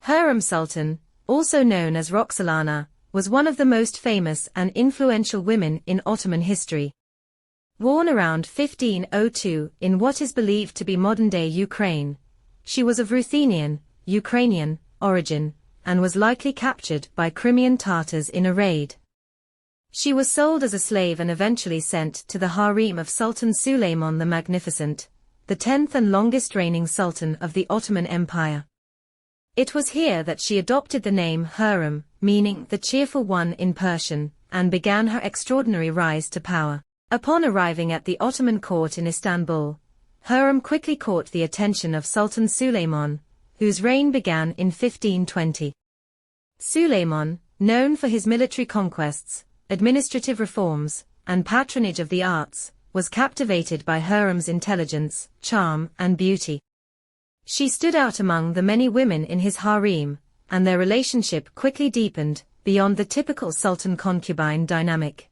Hurrem Sultan, also known as Roxelana, was one of the most famous and influential women in Ottoman history. Born around 1502 in what is believed to be modern-day Ukraine, she was of Ruthenian, Ukrainian, origin, and was likely captured by Crimean Tatars in a raid. She was sold as a slave and eventually sent to the harem of Sultan Suleiman the Magnificent, the 10th and longest reigning sultan of the Ottoman Empire. It was here that she adopted the name Hurrem, meaning the cheerful one in Persian, and began her extraordinary rise to power. Upon arriving at the Ottoman court in Istanbul, Hurrem quickly caught the attention of Sultan Suleiman, whose reign began in 1520. Suleiman, known for his military conquests, administrative reforms, and patronage of the arts, was captivated by Hurrem's intelligence, charm, and beauty. She stood out among the many women in his harem, and their relationship quickly deepened, beyond the typical sultan-concubine dynamic.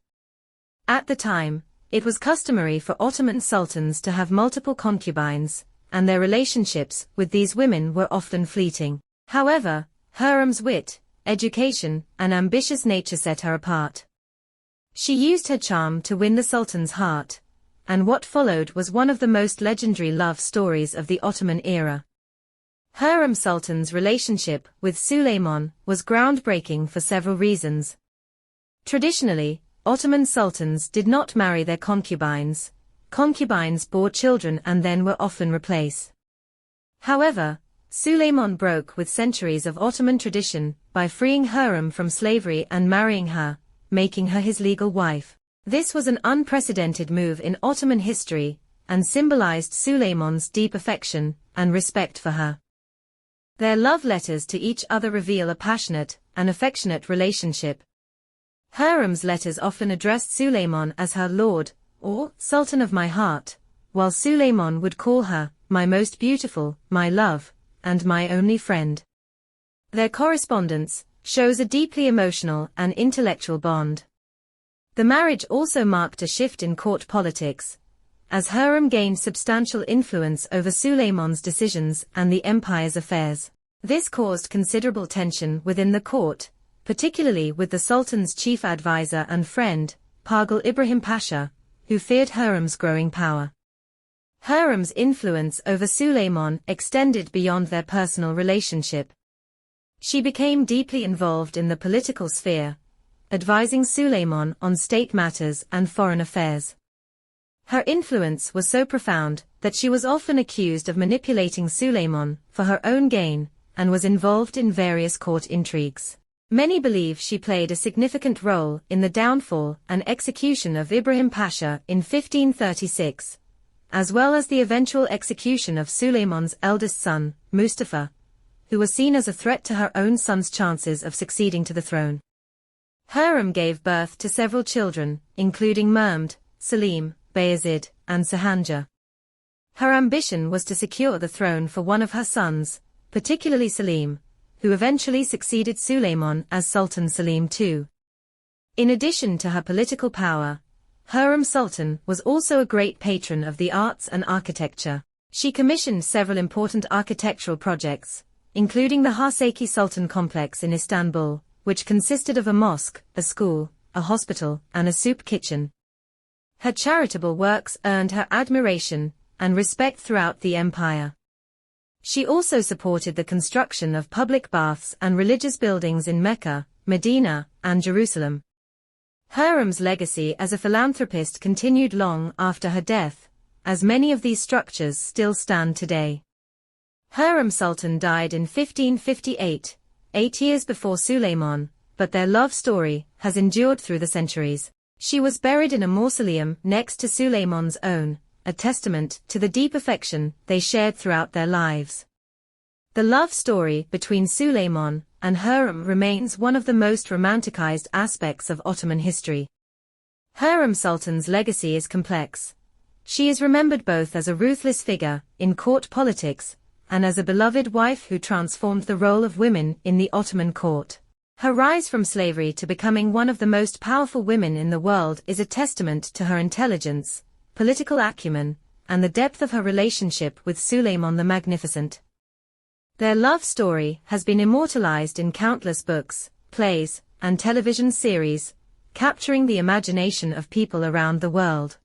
At the time, it was customary for Ottoman sultans to have multiple concubines, and their relationships with these women were often fleeting. However, Hurrem's wit, education, and ambitious nature set her apart. She used her charm to win the sultan's heart, and what followed was one of the most legendary love stories of the Ottoman era. Hurrem Sultan's relationship with Suleiman was groundbreaking for several reasons. Traditionally, Ottoman sultans did not marry their concubines. Concubines bore children and then were often replaced. However, Suleiman broke with centuries of Ottoman tradition by freeing Hurrem from slavery and marrying her, making her his legal wife. This was an unprecedented move in Ottoman history, and symbolized Suleiman's deep affection and respect for her. Their love letters to each other reveal a passionate and affectionate relationship. Hurrem's letters often addressed Suleiman as her lord, or Sultan of my heart, while Suleiman would call her, my most beautiful, my love, and my only friend. Their correspondence shows a deeply emotional and intellectual bond. The marriage also marked a shift in court politics, as Hurrem gained substantial influence over Suleiman's decisions and the empire's affairs. This caused considerable tension within the court, particularly with the Sultan's chief advisor and friend, Pargal Ibrahim Pasha, who feared Hurrem's growing power. Hurrem's influence over Suleiman extended beyond their personal relationship. She became deeply involved in the political sphere, advising Suleiman on state matters and foreign affairs. Her influence was so profound that she was often accused of manipulating Suleiman for her own gain, and was involved in various court intrigues. Many believe she played a significant role in the downfall and execution of Ibrahim Pasha in 1536, as well as the eventual execution of Suleiman's eldest son, Mustafa, who was seen as a threat to her own son's chances of succeeding to the throne. Hurrem gave birth to several children, including Mehmed, Selim, Bayezid, and Sahanja. Her ambition was to secure the throne for one of her sons, particularly Selim, who eventually succeeded Suleiman as Sultan Selim II. In addition to her political power, Hurrem Sultan was also a great patron of the arts and architecture. She commissioned several important architectural projects, including the Haseki Sultan complex in Istanbul, which consisted of a mosque, a school, a hospital, and a soup kitchen. Her charitable works earned her admiration and respect throughout the empire. She also supported the construction of public baths and religious buildings in Mecca, Medina, and Jerusalem. Hurrem's legacy as a philanthropist continued long after her death, as many of these structures still stand today. Hurrem Sultan died in 1558, 8 years before Suleiman, but their love story has endured through the centuries. She was buried in a mausoleum next to Suleiman's own, a testament to the deep affection they shared throughout their lives. The love story between Suleiman and Hurrem remains one of the most romanticized aspects of Ottoman history. Hurrem Sultan's legacy is complex. She is remembered both as a ruthless figure in court politics and as a beloved wife who transformed the role of women in the Ottoman court. Her rise from slavery to becoming one of the most powerful women in the world is a testament to her intelligence, political acumen, and the depth of her relationship with Suleiman the Magnificent. Their love story has been immortalized in countless books, plays, and television series, capturing the imagination of people around the world.